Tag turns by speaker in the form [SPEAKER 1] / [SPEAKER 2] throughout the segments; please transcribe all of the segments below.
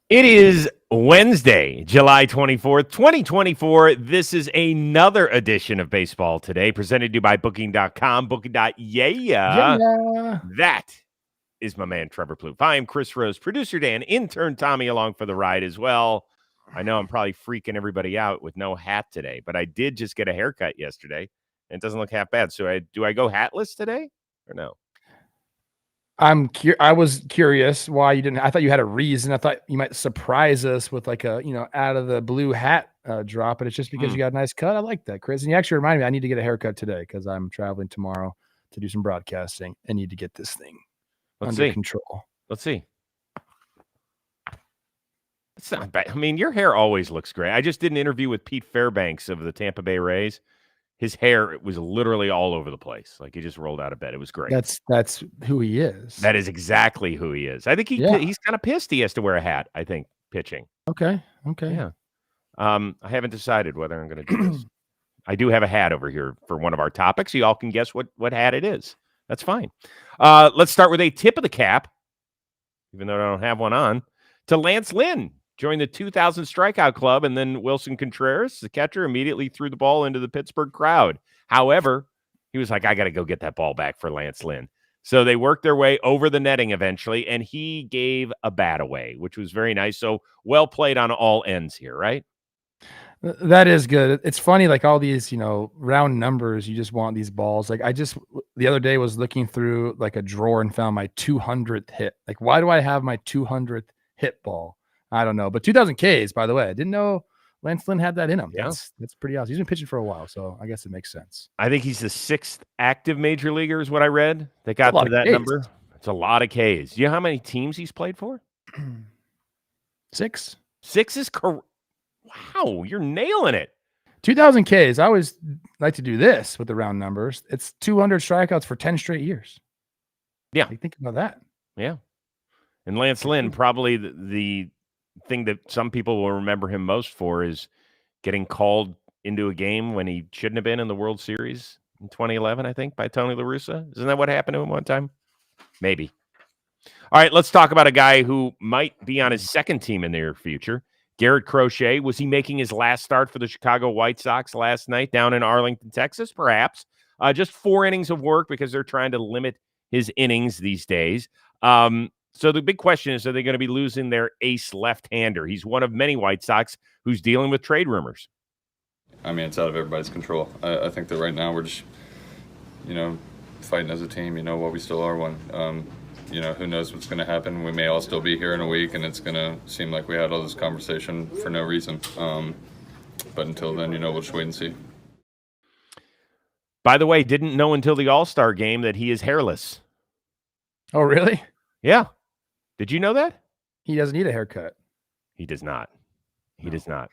[SPEAKER 1] It is Wednesday, July 24th, 2024. This is another edition of Baseball Today, presented to you by Booking.com.
[SPEAKER 2] Yeah.
[SPEAKER 1] That is my man, Trevor Plouffe. I am Chris Rose, producer Dan, intern Tommy along for the ride as well. I know I'm probably freaking everybody out with no hat today, but I did just get a haircut yesterday, and it doesn't look half bad. So do I go hatless today or no?
[SPEAKER 2] I was curious why you didn't. I thought you had a reason. I thought you might surprise us with like a, out of the blue hat drop, but it's just because you got a nice cut. I like that, Chris. And you actually reminded me I need to get a haircut today because I'm traveling tomorrow to do some broadcasting. I need to get this thing under control.
[SPEAKER 1] Let's see. It's not bad. I mean, your hair always looks great. I just did an interview with Pete Fairbanks of the Tampa Bay Rays. His hair was literally all over the place. Like he just rolled out of bed. It was great.
[SPEAKER 2] That's who he is.
[SPEAKER 1] That is exactly who he is. I think he's kind of pissed he has to wear a hat, I think, pitching.
[SPEAKER 2] Okay.
[SPEAKER 1] Yeah. I haven't decided whether I'm going to do this. I do have a hat over here for one of our topics. You all can guess what hat it is. That's fine. Let's start with a tip of the cap, even though I don't have one on, to Lance Lynn. Joined the 2000 strikeout club, and then Wilson Contreras, the catcher, immediately threw the ball into the Pittsburgh crowd. However, he was like, I got to go get that ball back for Lance Lynn. So they worked their way over the netting eventually, and he gave a bat away, which was very nice. So well played on all ends here, right?
[SPEAKER 2] That is good. It's funny, like all these, round numbers, you just want these balls. Like the other day was looking through like a drawer and found my 200th hit. Like, why do I have my 200th hit ball? I don't know, but 2,000 Ks, by the way. I didn't know Lance Lynn had that in him.
[SPEAKER 1] Yeah.
[SPEAKER 2] That's pretty awesome. He's been pitching for a while, so I guess it makes sense.
[SPEAKER 1] I think he's the 6th active major leaguer is what I read. They got to that number. It's a lot of Ks. Do you know how many teams he's played for?
[SPEAKER 2] 6.
[SPEAKER 1] 6 is correct. Wow, you're nailing it.
[SPEAKER 2] 2,000 Ks. I always like to do this with the round numbers. It's 200 strikeouts for 10 straight years.
[SPEAKER 1] Yeah.
[SPEAKER 2] Like, think about that.
[SPEAKER 1] Yeah. And Lance Lynn, probably the thing that some people will remember him most for is getting called into a game when he shouldn't have been in the World Series in 2011, I think, by Tony La Russa. Isn't that what happened to him one time? Maybe. All right, let's talk about a guy who might be on his second team in the near future. Garrett Crochet. Was he making his last start for the Chicago White Sox last night down in Arlington, Texas? Perhaps. Just 4 innings of work because they're trying to limit his innings these days. So the big question is, are they going to be losing their ace left-hander? He's one of many White Sox who's dealing with trade rumors.
[SPEAKER 3] I mean, it's out of everybody's control. I think that right now we're just, fighting as a team, while we still are one. Who knows what's going to happen. We may all still be here in a week, and it's going to seem like we had all this conversation for no reason. But until then, we'll just wait and see.
[SPEAKER 1] By the way, didn't know until the All-Star game that he is hairless.
[SPEAKER 2] Oh, really?
[SPEAKER 1] Yeah. Did you know that?
[SPEAKER 2] He doesn't need a haircut.
[SPEAKER 1] He does not. He does not.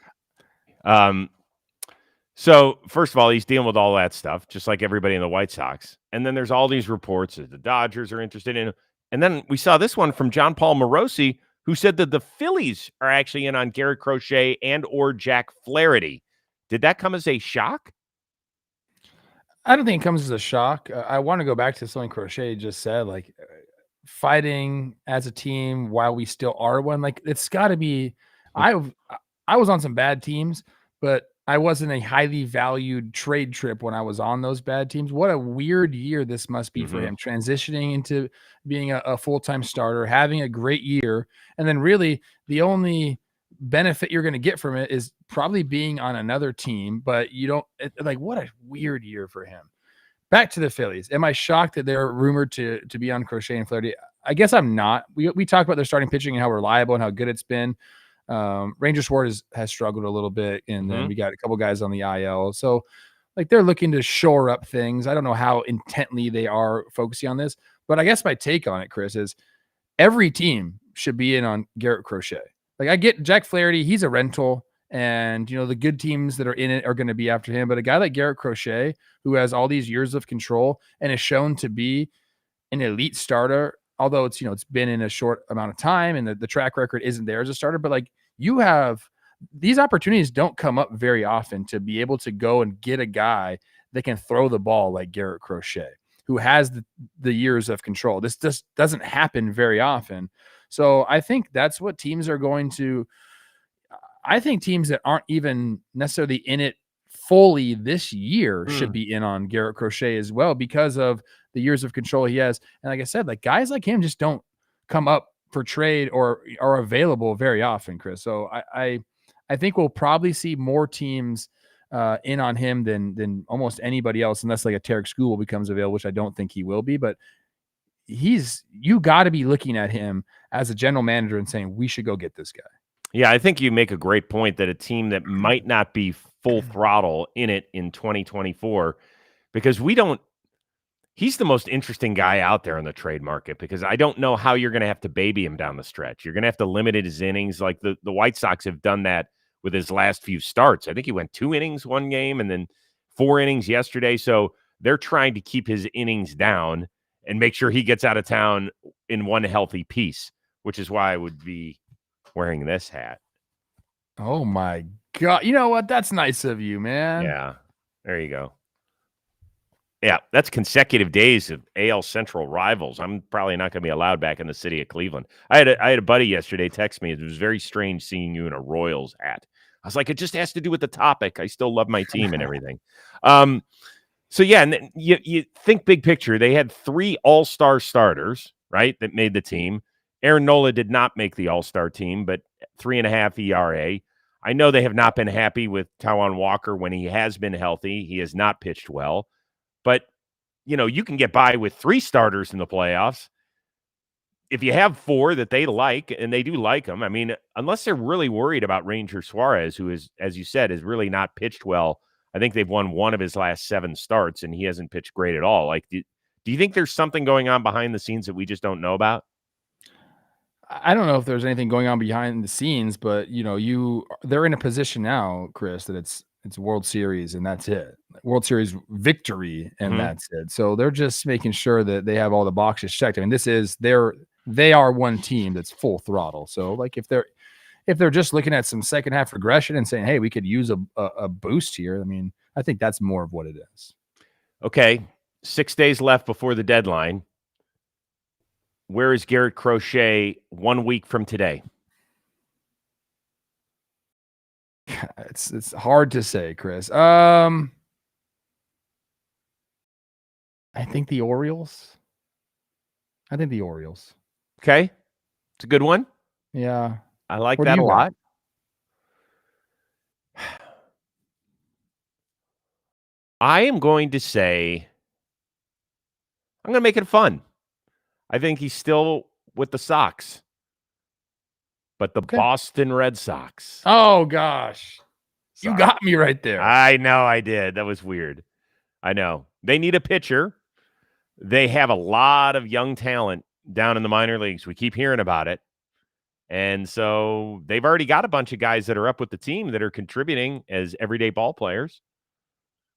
[SPEAKER 1] So, first of all, he's dealing with all that stuff, just like everybody in the White Sox. And then there's all these reports that the Dodgers are interested in. And then we saw this one from John Paul Morosi, who said that the Phillies are actually in on Garrett Crochet and or Jack Flaherty. Did that come as a shock?
[SPEAKER 2] I don't think it comes as a shock. I want to go back to something Crochet just said, like fighting as a team while we still are one. Like it's got to be. I was on some bad teams, but I wasn't a highly valued trade trip when I was on those bad teams. What a weird year this must be for him, transitioning into being a full-time starter, having a great year, and then really the only benefit you're going to get from it is probably being on another team, but you don't like. What a weird year for him. Back to the Phillies. Am I shocked that they're rumored to be on Crochet and Flaherty? I guess I'm not. We talk about their starting pitching and how reliable and how good it's been. Ranger Suarez has struggled a little bit, and then we got a couple guys on the IL. So, like, they're looking to shore up things. I don't know how intently they are focusing on this, but I guess my take on it, Chris, is every team should be in on Garrett Crochet. Like, I get Jack Flaherty, he's a rental, and, the good teams that are in it are going to be after him. But a guy like Garrett Crochet, who has all these years of control and is shown to be an elite starter, although it's, it's been in a short amount of time and the track record isn't there as a starter, but like you have these opportunities don't come up very often to be able to go and get a guy that can throw the ball like Garrett Crochet, who has the years of control. This just doesn't happen very often. So I think that's what teams are going to. I think teams that aren't even necessarily in it fully this year should be in on Garrett Crochet as well because of the years of control he has. And like I said, like guys like him just don't come up for trade or are available very often, Chris. So I think we'll probably see more teams in on him than almost anybody else, unless like a Tarek School becomes available, which I don't think he will be. But you got to be looking at him as a general manager and saying we should go get this guy.
[SPEAKER 1] Yeah, I think you make a great point that a team that might not be full throttle in it in 2024, because he's the most interesting guy out there in the trade market, because I don't know how you're going to have to baby him down the stretch. You're going to have to limit his innings. Like the White Sox have done that with his last few starts. I think he went 2 innings one game and then 4 innings yesterday. So they're trying to keep his innings down and make sure he gets out of town in one healthy piece, which is why I would be wearing this hat.
[SPEAKER 2] Oh my God. You know what? That's nice of you, man.
[SPEAKER 1] Yeah. There you go. Yeah, that's consecutive days of AL Central rivals. I'm probably not going to be allowed back in the city of Cleveland. I had a buddy yesterday text me. It was very strange seeing you in a Royals hat. I was like, it just has to do with the topic. I still love my team and everything. So yeah, and you think big picture. They had 3 all-star starters, right, that made the team. Aaron Nola did not make the all-star team, but 3.5 ERA. I know they have not been happy with Taijuan Walker when he has been healthy. He has not pitched well. But, you can get by with 3 starters in the playoffs. If you have 4 that they like, and they do like them, I mean, unless they're really worried about Ranger Suarez, who is, as you said, has really not pitched well. I think they've won 1 of his last 7 starts, and he hasn't pitched great at all. Like, do you think there's something going on behind the scenes that we just don't know about?
[SPEAKER 2] I don't know if there's anything going on behind the scenes, but they're in a position now, Chris, that it's World Series and that's it. World Series victory and that's it. So they're just making sure that they have all the boxes checked. I mean, they are one team that's full throttle. So like if they're just looking at some second half regression and saying, hey, we could use a boost here. I mean, I think that's more of what it is.
[SPEAKER 1] Okay, 6 days left before the deadline. Where is Garrett Crochet 1 week from today?
[SPEAKER 2] It's hard to say, Chris. I think the Orioles.
[SPEAKER 1] Okay. It's a good one.
[SPEAKER 2] Yeah.
[SPEAKER 1] I like that a lot. I am going to say, I'm going to make it fun. I think he's still with the Sox, but the Boston Red Sox.
[SPEAKER 2] Oh, gosh. You got me right there.
[SPEAKER 1] I know I did. That was weird. I know. They need a pitcher. They have a lot of young talent down in the minor leagues. We keep hearing about it. And so they've already got a bunch of guys that are up with the team that are contributing as everyday ball players.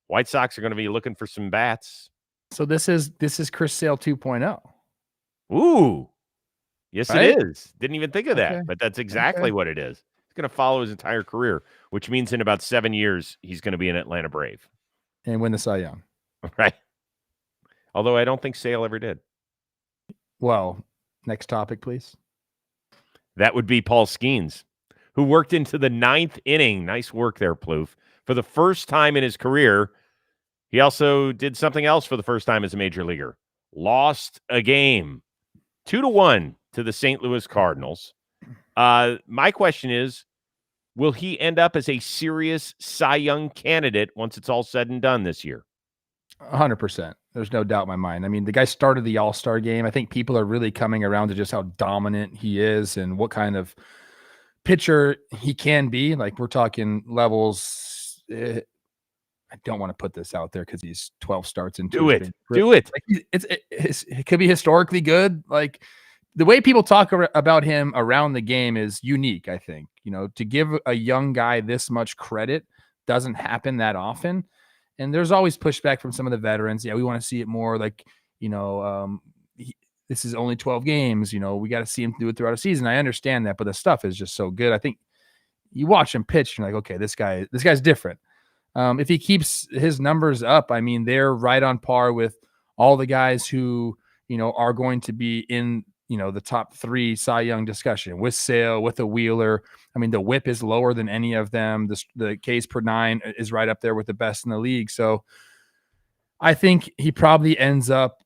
[SPEAKER 1] White Sox are going to be looking for some bats.
[SPEAKER 2] So this is Chris Sale 2.0.
[SPEAKER 1] Ooh. Yes,
[SPEAKER 2] right?
[SPEAKER 1] It is. Didn't even think of that, but that's exactly what it is. He's going to follow his entire career, which means in about 7 years, he's going to be an Atlanta Brave.
[SPEAKER 2] And win the Cy Young.
[SPEAKER 1] Right. Although I don't think Sale ever did.
[SPEAKER 2] Well, next topic, please.
[SPEAKER 1] That would be Paul Skenes, who worked into the 9th inning. Nice work there, Plouffe. For the first time in his career, he also did something else for the first time as a major leaguer. Lost a game. 2-1 to the St. Louis Cardinals. My question is, will he end up as a serious Cy Young candidate once it's all said and done this year?
[SPEAKER 2] 100%. There's no doubt in my mind. I mean, the guy started the All-Star game. I think people are really coming around to just how dominant he is and what kind of pitcher he can be. Like, we're talking levels. I don't want to put this out there because he's 12 starts into
[SPEAKER 1] Do it.
[SPEAKER 2] Like, it could be historically good. Like, the way people talk about him around the game is unique, I think. To give a young guy this much credit doesn't happen that often. And there's always pushback from some of the veterans. Yeah, we want to see it more. Like, this is only 12 games. We got to see him do it throughout a season. I understand that, but the stuff is just so good. I think you watch him pitch, and you're like, okay, this guy's different. If he keeps his numbers up, I mean, they're right on par with all the guys who, are going to be in the top 3 Cy Young discussion with Sale, with a Wheeler. I mean, the whip is lower than any of them. The Ks per 9 is right up there with the best in the league. So I think he probably ends up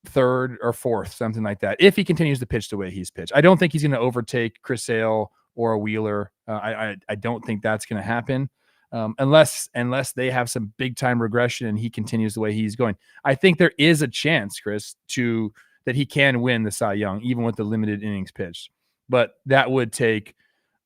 [SPEAKER 2] 3rd or 4th, something like that, if he continues to pitch the way he's pitched. I don't think he's going to overtake Chris Sale or a Wheeler. I don't think that's going to happen unless they have some big time regression and he continues the way he's going. I think there is a chance, Chris, that he can win the Cy Young, even with the limited innings pitched. But that would take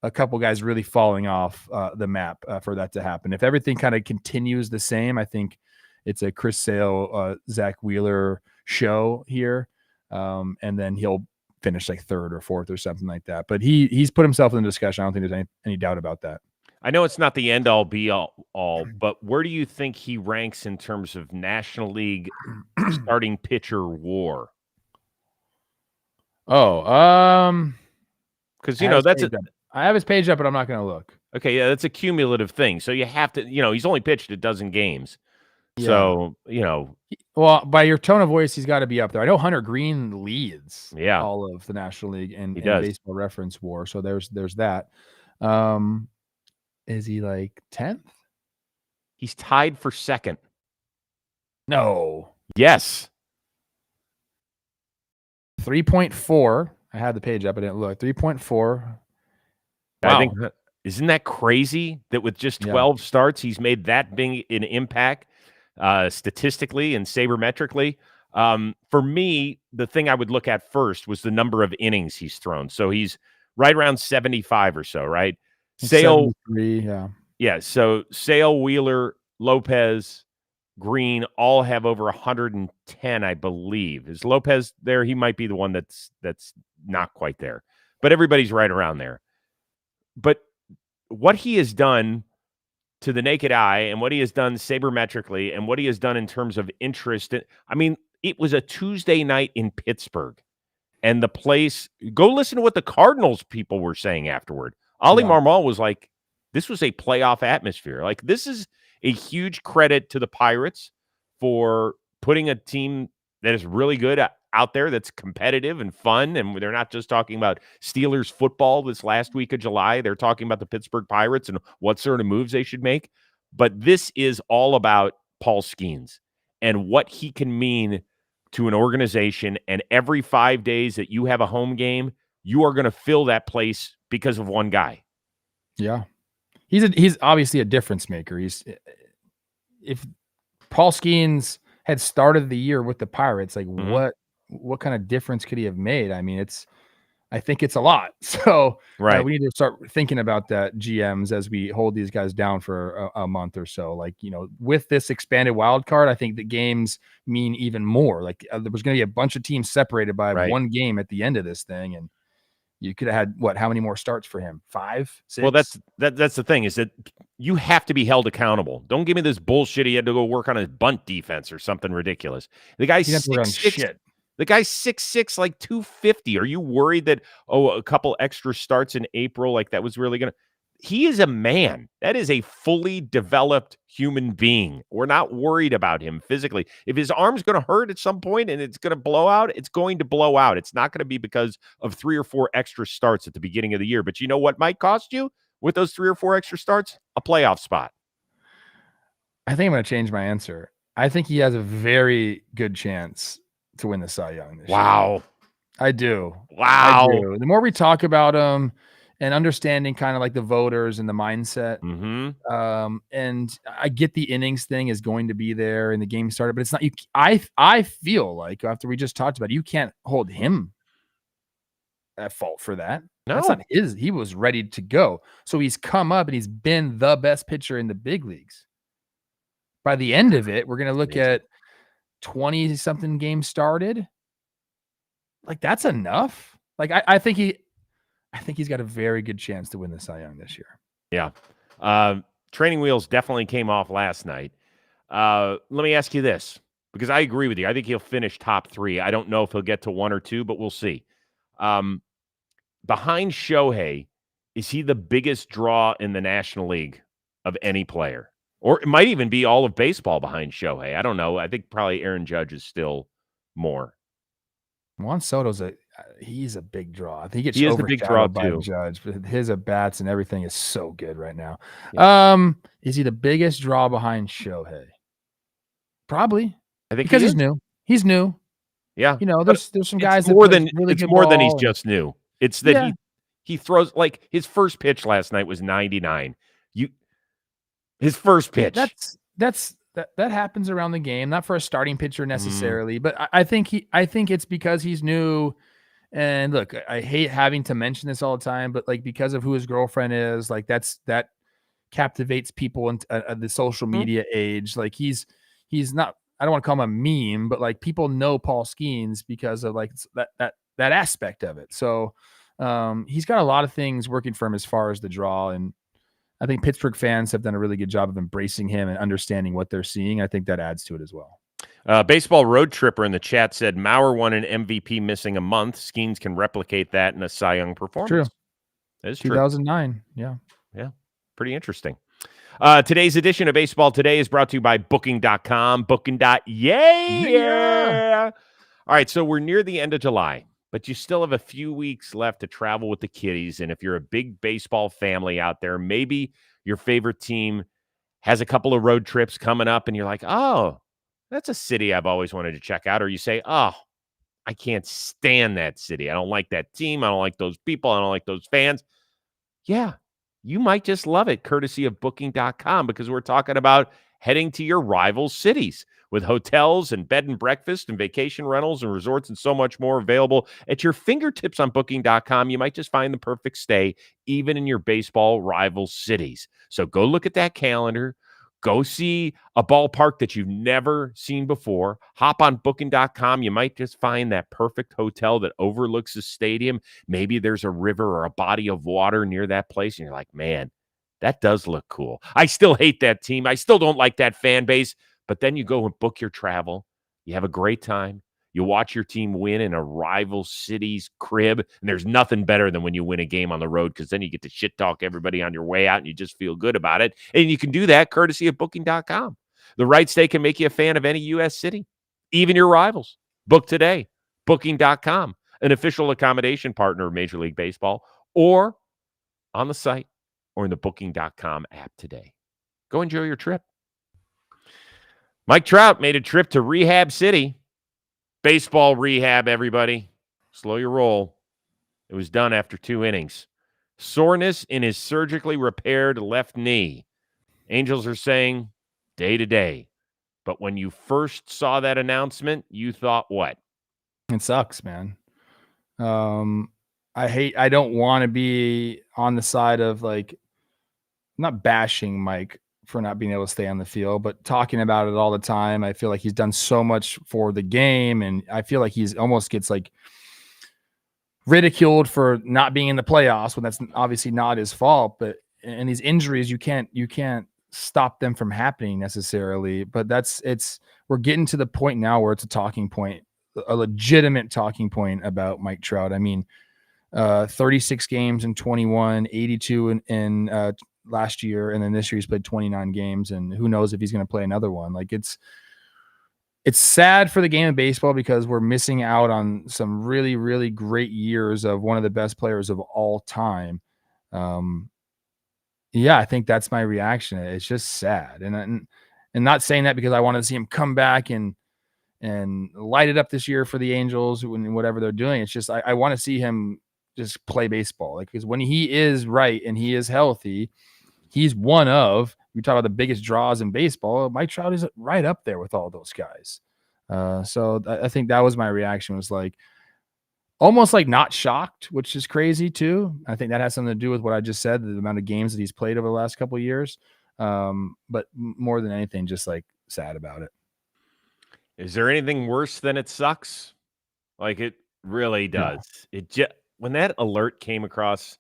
[SPEAKER 2] a couple guys really falling off the map for that to happen. If everything kind of continues the same, I think it's a Chris Sale, Zach Wheeler show here. And then he'll finish like 3rd or 4th or something like that. But he's put himself in the discussion. I don't think there's any doubt about that.
[SPEAKER 1] I know it's not the end all be all, but where do you think he ranks in terms of National League starting pitcher WAR?
[SPEAKER 2] Oh,
[SPEAKER 1] because that's
[SPEAKER 2] I have his page up, but I'm not going to look.
[SPEAKER 1] Okay, yeah, that's a cumulative thing. So you have to, he's only pitched a dozen games. Yeah. So,
[SPEAKER 2] well, by your tone of voice, he's got to be up there. I know Hunter Green leads all of the National League and Baseball Reference WAR. So there's that. Is he like 10th?
[SPEAKER 1] He's tied for 2nd.
[SPEAKER 2] No.
[SPEAKER 1] Yes.
[SPEAKER 2] 3.4. I had the page up. I didn't look. 3.4. Wow.
[SPEAKER 1] I think, isn't that crazy that with just 12 starts, he's made that big an impact statistically and sabermetrically? For me, the thing I would look at first was the number of innings he's thrown. So he's right around 75 or so, right? Sale,
[SPEAKER 2] 73,
[SPEAKER 1] yeah. So Sale, Wheeler, Lopez, Green all have over 110, I believe. Is Lopez there? He might be the one that's not quite there, but everybody's right around there. But what he has done to the naked eye and what he has done sabermetrically and what he has done in terms of interest. I mean, it was a Tuesday night in Pittsburgh and the place, go listen to what the Cardinals people were saying afterward. Oli Marmol was like, this was a playoff atmosphere. Like, this is a huge credit to the Pirates for putting a team that is really good out there, that's competitive and fun. And they're not just talking about Steelers football this last week of July. They're talking about the Pittsburgh Pirates and what sort of moves they should make. But this is all about Paul Skenes and what he can mean to an organization. And every 5 days that you have a home game, you are going to fill that place because of one guy.
[SPEAKER 2] Yeah. He's obviously a difference maker. If Paul Skenes had started the year with the Pirates, like what kind of difference could he have made? I mean, I think it's a lot. So we need to start thinking about that, GMs, as we hold these guys down for a month or so. Like, with this expanded wild card, I think the games mean even more. Like, there was going to be a bunch of teams separated by one game at the end of this thing, and you could have had how many more starts for him? 5, 6?
[SPEAKER 1] Well, that's the thing, is that you have to be held accountable. Don't give me this bullshit he had to go work on his bunt defense or something ridiculous. The guy's 6'6". The guy's 6'6", like 250. Are you worried that a couple extra starts in April, like that was really gonna? He is a man. That is a fully developed human being. We're not worried about him physically. If his arm's going to hurt at some point and it's going to blow out, it's going to blow out. It's not going to be because of 3 or 4 extra starts at the beginning of the year. But you know what might cost you with those 3 or 4 extra starts? A playoff spot.
[SPEAKER 2] I think I'm going to change my answer. I think he has a very good chance to win the Cy Young this year. I do.
[SPEAKER 1] Wow.
[SPEAKER 2] I do. The more we talk about him, and understanding kind of like the voters and the mindset. And I get the innings thing is going to be there and the game started, but it's not, I feel like after we just talked about it, you can't hold him at fault for that.
[SPEAKER 1] No.
[SPEAKER 2] That's not his. He was ready to go. So he's come up and he's been the best pitcher in the big leagues. By the end of it, we're going to look at 20 something games started. Like, that's enough. Like, I think he's got a very good chance to win the Cy Young this year.
[SPEAKER 1] Yeah. Training wheels definitely came off last night. Let me ask you this, because I agree with you. I think he'll finish top 3. I don't know if he'll get to 1 or 2, but we'll see. Behind Shohei, is he the biggest draw in the National League of any player? Or it might even be all of baseball behind Shohei. I don't know. I think probably Aaron Judge is still more.
[SPEAKER 2] Juan Soto's he's a big draw. I think he gets
[SPEAKER 1] He is the big draw,
[SPEAKER 2] overshadowed by
[SPEAKER 1] too.
[SPEAKER 2] Judge, but his at-bats and everything is so good right now.
[SPEAKER 1] Yeah.
[SPEAKER 2] Is he the biggest draw behind Shohei? Probably.
[SPEAKER 1] I think
[SPEAKER 2] Because
[SPEAKER 1] he
[SPEAKER 2] he's
[SPEAKER 1] is.
[SPEAKER 2] new. He's new.
[SPEAKER 1] Yeah.
[SPEAKER 2] You know,
[SPEAKER 1] But
[SPEAKER 2] there's some
[SPEAKER 1] it's
[SPEAKER 2] guys that
[SPEAKER 1] more
[SPEAKER 2] play
[SPEAKER 1] than
[SPEAKER 2] really
[SPEAKER 1] it's
[SPEAKER 2] good
[SPEAKER 1] more than he's
[SPEAKER 2] ball.
[SPEAKER 1] just new. It's that
[SPEAKER 2] Yeah.
[SPEAKER 1] he throws, like, his first pitch last night was 99. His first pitch.
[SPEAKER 2] That happens around the game, not for a starting pitcher necessarily, but I think it's because he's new. And look, I hate having to mention this all the time, but like because of who his girlfriend is, like that captivates people in the social media age. Like he's not. I don't want to call him a meme, but like people know Paul Skenes because of like that aspect of it. So he's got a lot of things working for him as far as the draw, and I think Pittsburgh fans have done a really good job of embracing him and understanding what they're seeing. I think that adds to it as well.
[SPEAKER 1] Baseball Road Tripper in the chat said Mauer won an MVP missing a month. Skenes can replicate that in a Cy Young performance.
[SPEAKER 2] True.
[SPEAKER 1] That is true.
[SPEAKER 2] 2009. Yeah.
[SPEAKER 1] Pretty interesting. Today's edition of Baseball Today is brought to you by Booking.com. Yeah. All right, so we're near the end of July, but you still have a few weeks left to travel with the kiddies. And if you're a big baseball family out there, maybe your favorite team has a couple of road trips coming up and you're like, oh, that's a city I've always wanted to check out. Or you say, oh, I can't stand that city. I don't like that team. I don't like those people. I don't like those fans. Yeah, you might just love it, courtesy of Booking.com, because we're talking about heading to your rival cities with hotels and bed and breakfast and vacation rentals and resorts and so much more available at your fingertips on Booking.com. You might just find the perfect stay, even in your baseball rival cities. So go look at that calendar. Go see a ballpark that you've never seen before. Hop on Booking.com. You might just find that perfect hotel that overlooks the stadium. Maybe there's a river or a body of water near that place, and you're like, man, that does look cool. I still hate that team. I still don't like that fan base. But then you go and book your travel. You have a great time. You watch your team win in a rival city's crib, and there's nothing better than when you win a game on the road, because then you get to shit talk everybody on your way out and you just feel good about it. And you can do that courtesy of Booking.com. The right stay can make you a fan of any U.S. city, even your rivals. Book today. Booking.com, an official accommodation partner of Major League Baseball, or on the site or in the Booking.com app today. Go enjoy your trip. Mike Trout made a trip to Rehab City. Baseball rehab, everybody. Slow your roll. It was done after 2 innings. Soreness in his surgically repaired left knee. Angels are saying day to day. But when you first saw that announcement, you thought what?
[SPEAKER 2] It sucks, man. I don't want to be on the side of like not bashing Mike for not being able to stay on the field, but talking about it all the time. I feel like he's done so much for the game, and I feel like he's almost gets like ridiculed for not being in the playoffs when that's obviously not his fault. But and these injuries, you can't stop them from happening necessarily. But we're getting to the point now where it's a talking point, a legitimate talking point about Mike Trout. I mean, 36 games in 21, 82 in last year, and then this year he's played 29 games, and who knows if he's going to play another one. Like it's sad for the game of baseball because we're missing out on some really, really great years of one of the best players of all time. Yeah, I think that's my reaction. It's just sad, and not saying that because I want to see him come back and light it up this year for the Angels and whatever they're doing. It's just I want to see him just play baseball, like, because when he is right and he is healthy, he's one of, we talk about the biggest draws in baseball. Mike Trout is right up there with all those guys. So I think that was my reaction, was like almost like not shocked, which is crazy too. I think that has something to do with what I just said, the amount of games that he's played over the last couple of years. But more than anything, just like sad about it.
[SPEAKER 1] Is there anything worse than it sucks? Like, it really does. No. When that alert came across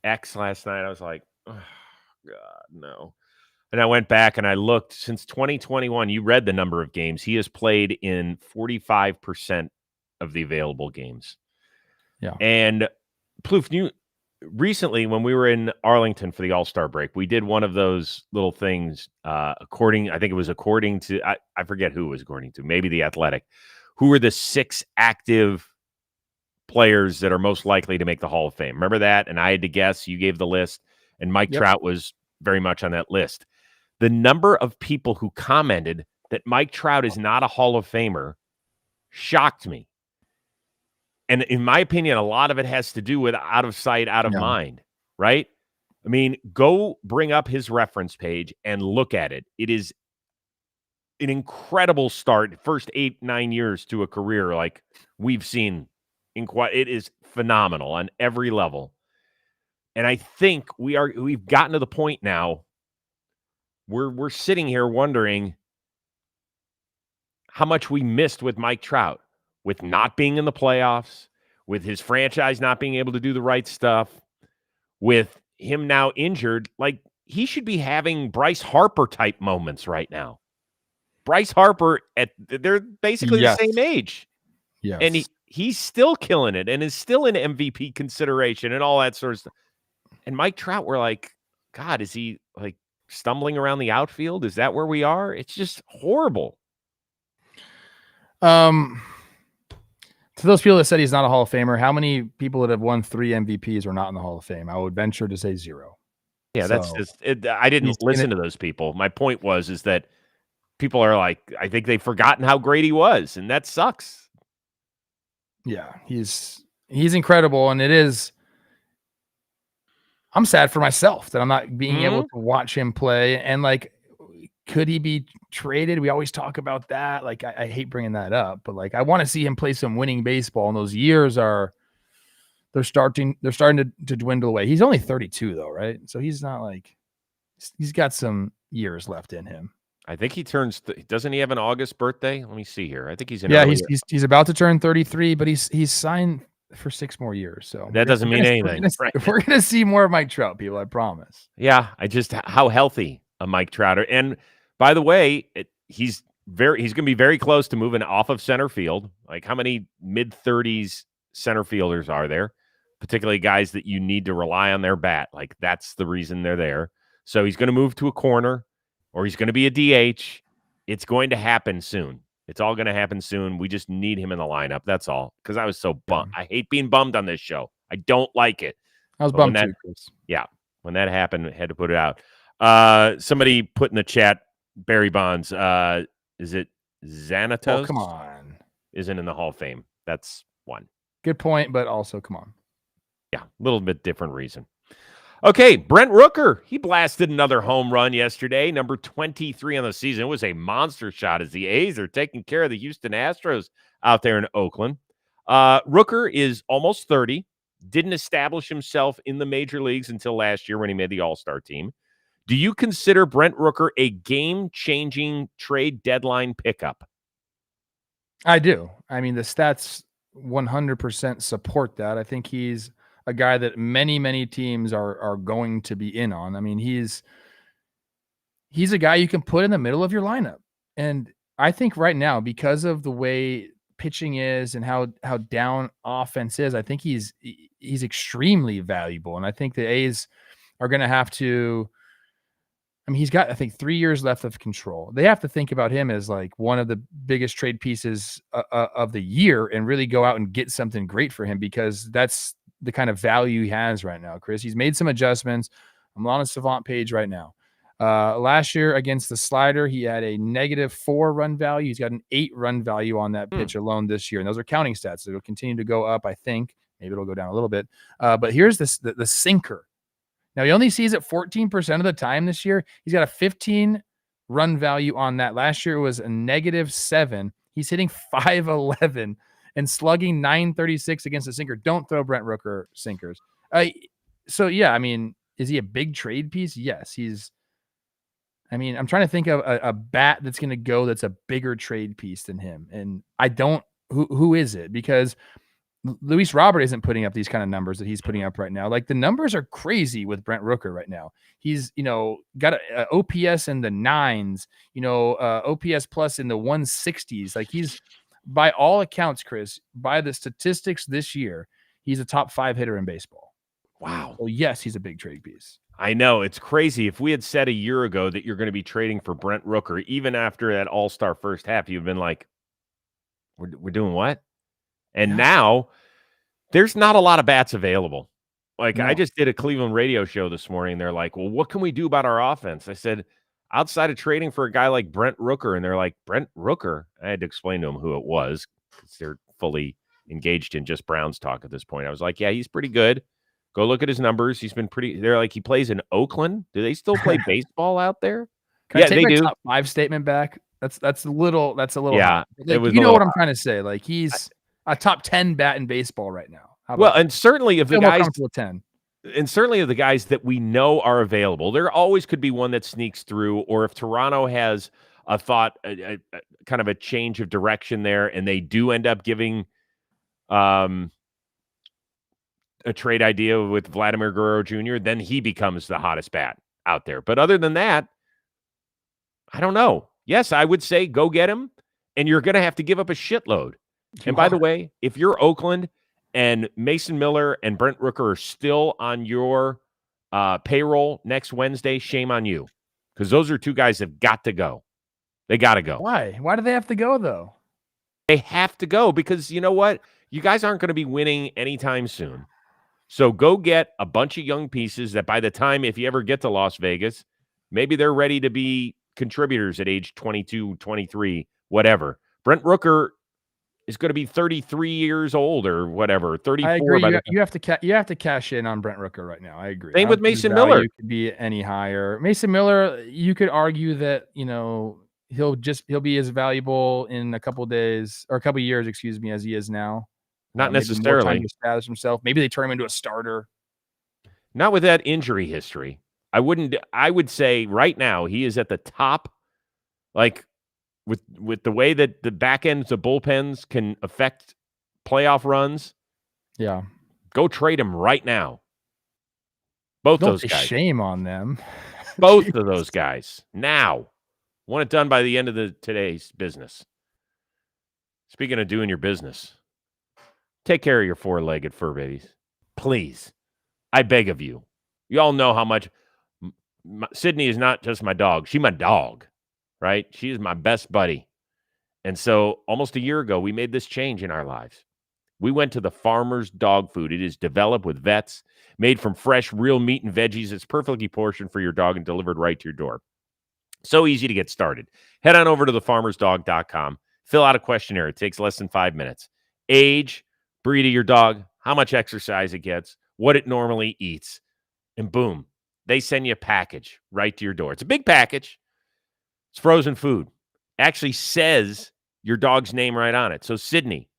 [SPEAKER 1] X last night, I was like, oh, God, no. And I went back and I looked. Since 2021, you read the number of games. He has played in 45% of the available games.
[SPEAKER 2] Yeah.
[SPEAKER 1] And Plouffe, recently when we were in Arlington for the All-Star break, we did one of those little things I think it was according to, I forget who it was according to, maybe The Athletic, who were the 6 active players that are most likely to make the Hall of Fame. Remember that? And I had to guess. You gave the list, and Mike Trout was very much on that list. The number of people who commented that Mike Trout is not a Hall of Famer shocked me. And in my opinion, a lot of it has to do with out of sight, out of mind, right? I mean, go bring up his reference page and look at it. It is an incredible start, first 8-9 years to a career like we've seen. It is phenomenal on every level. And I think we've gotten to the point now we're sitting here wondering how much we missed with Mike Trout, with not being in the playoffs, with his franchise not being able to do the right stuff, with him now injured. Like, he should be having Bryce Harper type moments right now. Bryce Harper, they're basically the same age.
[SPEAKER 2] Yes.
[SPEAKER 1] And he's still killing it and is still in MVP consideration and all that sort of stuff. And Mike Trout, we're like, God, is he like stumbling around the outfield? Is that where we are? It's just horrible.
[SPEAKER 2] To those people that said he's not a Hall of Famer, how many people that have won 3 MVPs are not in the Hall of Fame? I would venture to say 0.
[SPEAKER 1] Yeah, that's just it. I didn't listen to those people. My point is that people are like, I think they've forgotten how great he was, and that sucks.
[SPEAKER 2] Yeah, he's incredible, and it is. I'm sad for myself that I'm not being able to watch him play. And like, could he be traded? We always talk about that. Like, I hate bringing that up, but like, I want to see him play some winning baseball. And those years they're starting to dwindle away. He's only 32 though, right? So he's not like, he's got some years left in him.
[SPEAKER 1] I think he turns. Doesn't he have an August birthday? Let me see here. I think he's in.
[SPEAKER 2] Yeah, he's about to turn 33, but he's signed for 6 more years. So
[SPEAKER 1] that doesn't mean anything.
[SPEAKER 2] We're gonna see more of Mike Trout, people. I promise.
[SPEAKER 1] Yeah, how healthy a Mike Trout. And by the way, he's going to be very close to moving off of center field. Like, how many mid-30s center fielders are there? Particularly guys that you need to rely on their bat. Like, that's the reason they're there. So he's going to move to a corner, or he's going to be a DH. It's going to happen soon. It's all going to happen soon. We just need him in the lineup. That's all. Because I was so bummed. I hate being bummed on this show. I don't like it.
[SPEAKER 2] I was bummed too, Chris.
[SPEAKER 1] Yeah. When that happened, I had to put it out. Somebody put in the chat, Barry Bonds. Is it Xanatos?
[SPEAKER 2] Oh, come on.
[SPEAKER 1] Isn't in the Hall of Fame. That's one.
[SPEAKER 2] Good point, but also, come on.
[SPEAKER 1] Yeah, a little bit different reason. Okay, Brent Rooker. He blasted another home run yesterday, number 23 on the season. It was a monster shot as the A's are taking care of the Houston Astros out there in Oakland. Rooker is almost 30, didn't establish himself in the major leagues until last year when he made the All-Star team. Do you consider Brent Rooker a game-changing trade deadline pickup?
[SPEAKER 2] I do. I mean, the stats 100% support that. I think he's a guy that many teams are going to be in on. I mean, he's a guy you can put in the middle of your lineup. And I think right now, because of the way pitching is and how down offense is, I think he's extremely valuable. And I think the A's are going to have to, I mean, he's got, I think, 3 years left of control. They have to think about him as like one of the biggest trade pieces of the year and really go out and get something great for him, because that's the kind of value he has right now, Chris. He's made some adjustments. I'm on a Savant page right now. Last year against the slider, he had a -4 run value. He's got an 8 run value on that pitch alone this year. And those are counting stats. It'll continue to go up, I think. Maybe it'll go down a little bit. But here's the sinker. Now, he only sees it 14% of the time this year. He's got a 15 run value on that. Last year it was a -7. He's hitting .511 and slugging .936 against the sinker. Don't throw Brent Rooker sinkers. So, yeah, I mean, is he a big trade piece? Yes, I'm trying to think of a bat that's going to go that's a bigger trade piece than him. And I don't, who is it? Because Luis Robert isn't putting up these kind of numbers that he's putting up right now. Like, the numbers are crazy with Brent Rooker right now. He's, got a OPS in the 9s, OPS plus in the 160s. Like, he's, by all accounts, Chris, by the statistics this year, he's a top 5 hitter in baseball.
[SPEAKER 1] Wow.
[SPEAKER 2] So yes, he's a big trade piece.
[SPEAKER 1] I know. It's crazy. If we had said a year ago that you're going to be trading for Brent Rooker, even after that all-star first half, you've been like, we're doing what? And now There's not a lot of bats available. Like,
[SPEAKER 2] No.
[SPEAKER 1] I just did a Cleveland radio show this morning. They're like, well, what can we do about our offense? I said, outside of trading for a guy like Brent Rooker. And they're like, Brent Rooker? I had to explain to them who it was because they're fully engaged in just Browns talk at this point. I was like, yeah, he's pretty good. Go look at his numbers. He's been pretty. They're like, he plays in Oakland. Do they still play baseball out there?
[SPEAKER 2] Can I
[SPEAKER 1] Yeah,
[SPEAKER 2] take
[SPEAKER 1] they
[SPEAKER 2] my
[SPEAKER 1] do.
[SPEAKER 2] top 5 statement back? That's a little
[SPEAKER 1] Yeah,
[SPEAKER 2] high.
[SPEAKER 1] it
[SPEAKER 2] Like,
[SPEAKER 1] was
[SPEAKER 2] you
[SPEAKER 1] a
[SPEAKER 2] know
[SPEAKER 1] little
[SPEAKER 2] what I'm trying to say. Like, he's a top 10 bat in baseball right now. How about
[SPEAKER 1] Well,
[SPEAKER 2] that?
[SPEAKER 1] and certainly of the
[SPEAKER 2] Feel more
[SPEAKER 1] guys,
[SPEAKER 2] comfortable with 10.
[SPEAKER 1] and certainly of the guys that we know are available, there always could be one that sneaks through, or if Toronto has a thought, a kind of a change of direction there, and they do end up giving a trade idea with Vladimir Guerrero Jr., then he becomes the hottest bat out there. But other than that, I don't know. Yes, I would say go get him, and you're going to have to give up a shitload. And by the way, if you're Oakland and Mason Miller and Brent Rooker are still on your payroll next Wednesday, shame on you, because those are two guys that have got to go. They got to go.
[SPEAKER 2] Why? Why do they have to go, though?
[SPEAKER 1] They have to go because you know what? You guys aren't going to be winning anytime soon. So go get a bunch of young pieces that by the time, if you ever get to Las Vegas, maybe they're ready to be contributors at age 22, 23, whatever. Brent Rooker is going to be 33 years old or whatever, 34.
[SPEAKER 2] I agree.
[SPEAKER 1] By
[SPEAKER 2] You have to cash in on Brent Rooker right now. I agree.
[SPEAKER 1] Same
[SPEAKER 2] I
[SPEAKER 1] with
[SPEAKER 2] don't think
[SPEAKER 1] Mason
[SPEAKER 2] his value
[SPEAKER 1] Miller.
[SPEAKER 2] could be any higher. Mason Miller, you could argue that, you know, he'll be as valuable in a couple days or a couple years, excuse me, as he is now.
[SPEAKER 1] Not
[SPEAKER 2] Maybe more time
[SPEAKER 1] necessarily.
[SPEAKER 2] to establish himself. Maybe they turn him into a starter.
[SPEAKER 1] Not with that injury history. I would say right now he is at the top, like with the way that the back ends of bullpens can affect playoff runs.
[SPEAKER 2] Yeah.
[SPEAKER 1] Go trade him right now. Both
[SPEAKER 2] Don't
[SPEAKER 1] those
[SPEAKER 2] say
[SPEAKER 1] guys.
[SPEAKER 2] shame on them.
[SPEAKER 1] Both of those guys. Now. Want it done by the end of today's business. Speaking of doing your business, take care of your 4-legged fur babies. Please. I beg of you. You all know how much Sydney is not just my dog. She's my dog, right? She is my best buddy. And so almost a year ago, we made this change in our lives. We went to the Farmer's Dog Food. It is developed with vets, made from fresh, real meat and veggies. It's perfectly portioned for your dog and delivered right to your door. So easy to get started. Head on over to thefarmersdog.com. Fill out a questionnaire. It takes less than 5 minutes. Age, breed of your dog, how much exercise it gets, what it normally eats, and boom, they send you a package right to your door. It's a big package. It's frozen food. Actually says your dog's name right on it. So Sydney,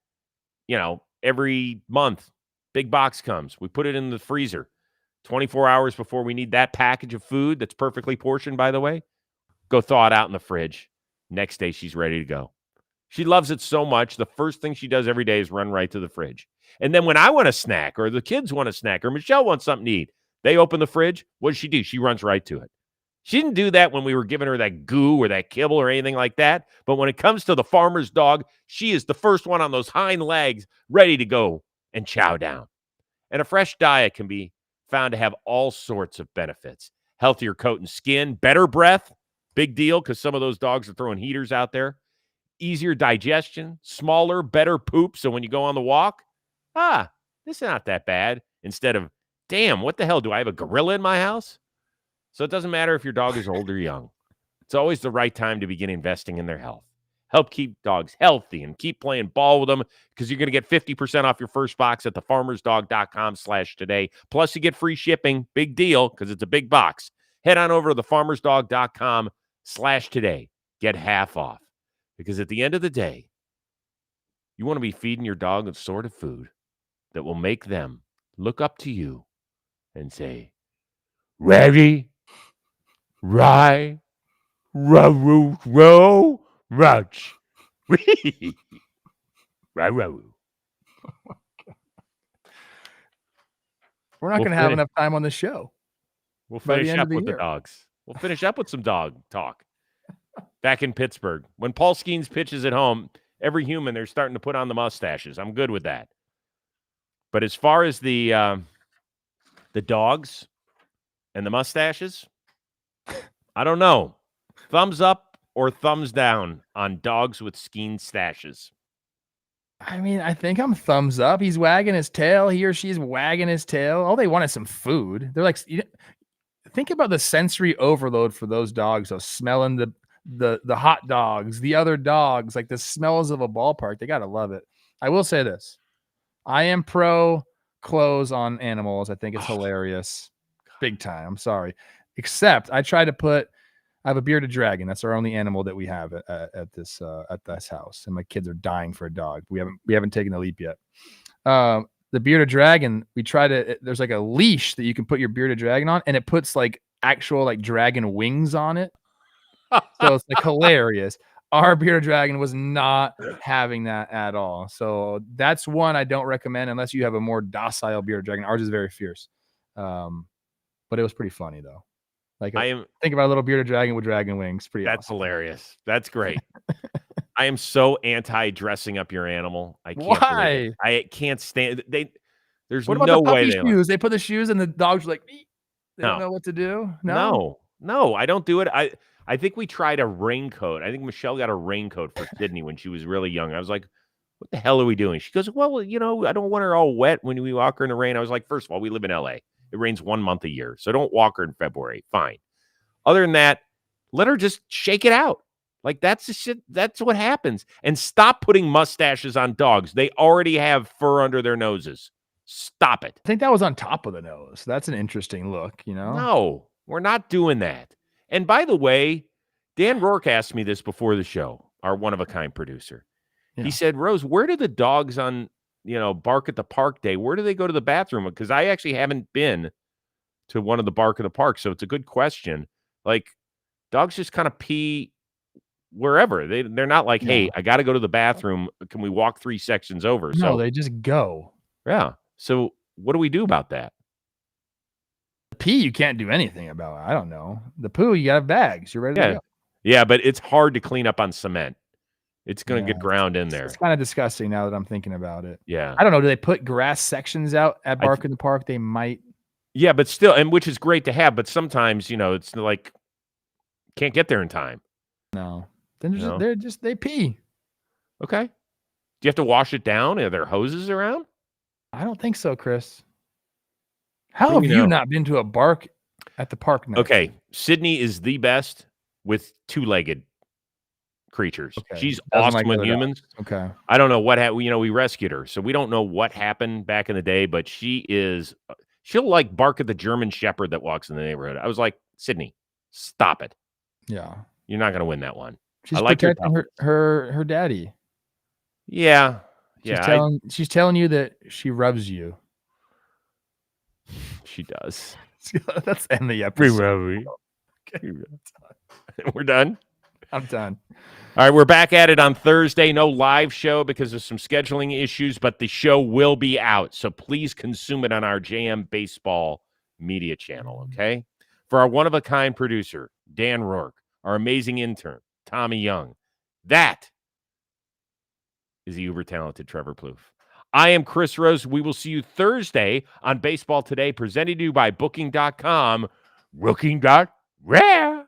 [SPEAKER 1] you know, every month, big box comes. We put it in the freezer 24 hours before we need that package of food that's perfectly portioned, by the way. Go thaw it out in the fridge. Next day, she's ready to go. She loves it so much, the first thing she does every day is run right to the fridge. And then when I want a snack or the kids want a snack or Michelle wants something to eat, they open the fridge. What does she do? She runs right to it. She didn't do that when we were giving her that goo or that kibble or anything like that. But when it comes to the farmer's dog, she is the first one on those hind legs ready to go and chow down. And a fresh diet can be found to have all sorts of benefits. Healthier coat and skin, better breath. Big deal because some of those dogs are throwing heaters out there. Easier digestion, smaller, better poop. So when you go on the walk, this is not that bad. Instead of, damn, what the hell? Do I have a gorilla in my house? So it doesn't matter if your dog is old or young. It's always the right time to begin investing in their health. Help keep dogs healthy and keep playing ball with them because you're going to get 50% off your first box at thefarmersdog.com/today. Plus you get free shipping. Big deal because it's a big box. Head on over to thefarmersdog.com/today. Get half off. Because at the end of the day, you want to be feeding your dog the sort of food that will make them look up to you and say, ready, rye, row, ruch. Row.
[SPEAKER 2] We're not going to have enough time on the show.
[SPEAKER 1] We'll finish up with the
[SPEAKER 2] year.
[SPEAKER 1] dogs. We'll finish up with some dog talk. Back in Pittsburgh, when Paul Skenes pitches at home, every human, they're starting to put on the mustaches. I'm good with that. But as far as the dogs and the mustaches, I don't know. Thumbs up or thumbs down on dogs with Skenes stashes?
[SPEAKER 2] I mean, I think I'm thumbs up. He's wagging his tail. He or she's wagging his tail. All they want is some food. They're like, think about the sensory overload for those dogs. So smelling the hot dogs, the other dogs, like the smells of a ballpark. They gotta love it. I will say this: I am pro clothes on animals. I think it's hilarious, big time. I'm sorry, except I try to put. I have a bearded dragon. That's our only animal that we have at this house, and my kids are dying for a dog. We haven't taken the leap yet. The bearded dragon, we try to. There's like a leash that you can put your bearded dragon on, and it puts like actual like dragon wings on it. So it's like hilarious. Our bearded dragon was not having that at all. So that's one I don't recommend unless you have a more docile bearded dragon. Ours is very fierce, but it was pretty funny though. Like think about a little bearded dragon with dragon wings.
[SPEAKER 1] That's
[SPEAKER 2] awesome.
[SPEAKER 1] Hilarious. That's great. I am so anti dressing up your animal. I can't.
[SPEAKER 2] Why?
[SPEAKER 1] I can't stand. There's
[SPEAKER 2] what about
[SPEAKER 1] no
[SPEAKER 2] the puppy
[SPEAKER 1] way
[SPEAKER 2] shoes? They put the shoes and the dogs are like, they don't know what to do.
[SPEAKER 1] No, I don't do it. I think we tried a raincoat. I think Michelle got a raincoat for Sydney when she was really young. I was like, what the hell are we doing? She goes, well, I don't want her all wet when we walk her in the rain. I was like, first of all, we live in LA. It rains 1 month a year. So don't walk her in February. Fine. Other than that, let her just shake it out. Like that's the shit. That's what happens. And stop putting mustaches on dogs. They already have fur under their noses. Stop it.
[SPEAKER 2] I think that was on top of the nose. That's an interesting look,
[SPEAKER 1] No, we're not doing that. And by the way, Dan Rourke asked me this before the show, our one-of-a-kind producer. Yeah. He said, Rose, where do the dogs on, Bark at the Park Day, where do they go to the bathroom? Because I actually haven't been to one of the Bark at the Park, so it's a good question. Like, dogs just kind of pee wherever. They're not like, hey, I got to go to the bathroom. Can we walk 3 sections over?
[SPEAKER 2] No, they just go.
[SPEAKER 1] Yeah. So what do we do about that?
[SPEAKER 2] The pee, you can't do anything about it. I don't know. The poo, you got to have bags. You're ready to go.
[SPEAKER 1] Yeah, but it's hard to clean up on cement. It's going to get ground in there.
[SPEAKER 2] It's kind of disgusting now that I'm thinking about it.
[SPEAKER 1] Yeah.
[SPEAKER 2] I don't know. Do they put grass sections out at Bark in the Park? They might.
[SPEAKER 1] Yeah, but still, and which is great to have, but sometimes, it's like, can't get there in time.
[SPEAKER 2] No. Then they pee.
[SPEAKER 1] Okay. Do you have to wash it down? Are there hoses around?
[SPEAKER 2] I don't think so, Chris. How have you not been to a Bark at the Park now?
[SPEAKER 1] Okay. Sydney is the best with 2-legged creatures. Okay. She's awesome with humans.
[SPEAKER 2] Okay.
[SPEAKER 1] I don't know what happened. We rescued her, so we don't know what happened back in the day, but she'll like bark at the German Shepherd that walks in the neighborhood. I was like, Sydney, stop it.
[SPEAKER 2] Yeah.
[SPEAKER 1] You're not going to win that one.
[SPEAKER 2] She's protecting her daddy.
[SPEAKER 1] Yeah.
[SPEAKER 2] She's telling you that she rubs you.
[SPEAKER 1] She does.
[SPEAKER 2] Let's end the episode.
[SPEAKER 1] Okay. We're done?
[SPEAKER 2] I'm done.
[SPEAKER 1] All right, we're back at it on Thursday. No live show because of some scheduling issues, but the show will be out. So please consume it on our JM Baseball media channel, okay? For our one-of-a-kind producer, Dan Rourke, our amazing intern, Tommy Young, that is the uber-talented Trevor Plouffe. I am Chris Rose. We will see you Thursday on Baseball Today, presented to you by Booking.com. Booking.rare.